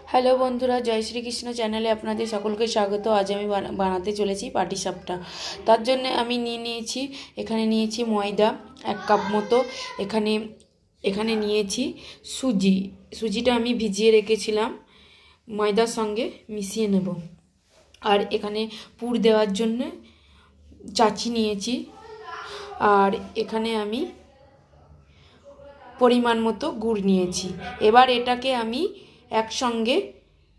Hello বন্ধুরা, জয় শ্রীকৃষ্ণ চ্যানেলে আপনাদের সকলকে স্বাগত। আজ আমি বানাতে চলেছি পাটিসাপটা। তার জন্য আমি এখানে নিয়েছি ময়দা 1 কাপ মতো। এখানে নিয়েছি সুজিটা আমি ভিজিয়ে রেখেছিলাম, ময়দার সঙ্গে মিশিয়ে নেব। আর এখানে পুর দেওয়ার জন্য চাচি নিয়েছি। আর এখানে আমি পরিমাণ মতো গুড় নিয়েছি। এবার এটাকে আমি একসঙ্গে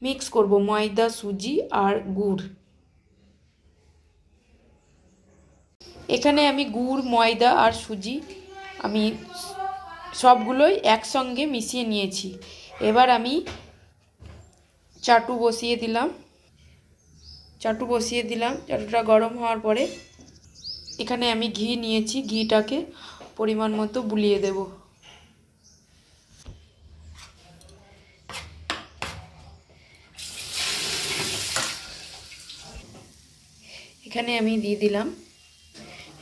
মিক্স করব, ময়দা, সুজি আর গুড়। এখানে আমি গুড়, ময়দা আর সুজি আমি সবগুলোই একসঙ্গে মিশিয়ে নিয়েছি। এবার আমি চাটু বসিয়ে দিলাম। চাটুটা গরম হওয়ার পরে এখানে আমি ঘি নিয়েছি, ঘিটাকে পরিমাণ মতো বুলিয়ে দেব। এখানে আমি দিয়ে দিলাম।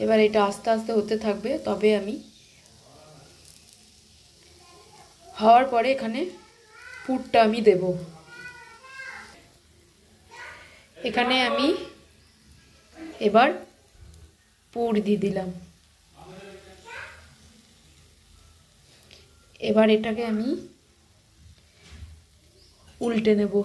এবার এটা আস্তে আস্তে হতে থাকবে, তবে আমি হওয়ার পরে এখানে পুরটা আমি দেব। এখানে আমি এবার পুর দিয়ে দিলাম। এবার এটাকে আমি উল্টে নেব।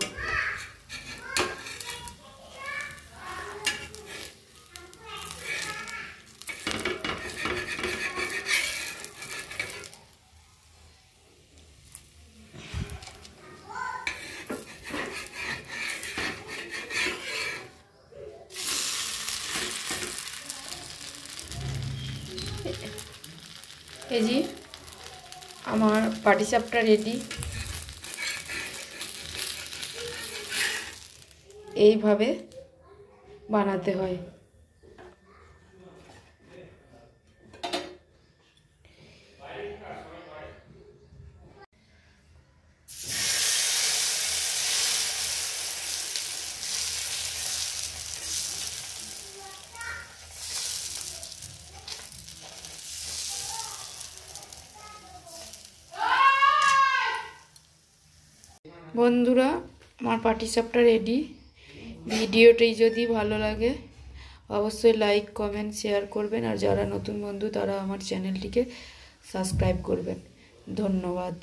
এই যে আমার পাটিসাপটা রেডি। এইভাবে বানাতে হয়। বন্ধুরা, আমার পাটিসাপটা রেডি। ভিডিওটি যদি ভালো লাগে অবশ্যই লাইক, কমেন্ট, শেয়ার করবেন। আর যারা নতুন বন্ধু তারা আমার চ্যানেলটিকে সাবস্ক্রাইব করবেন। ধন্যবাদ।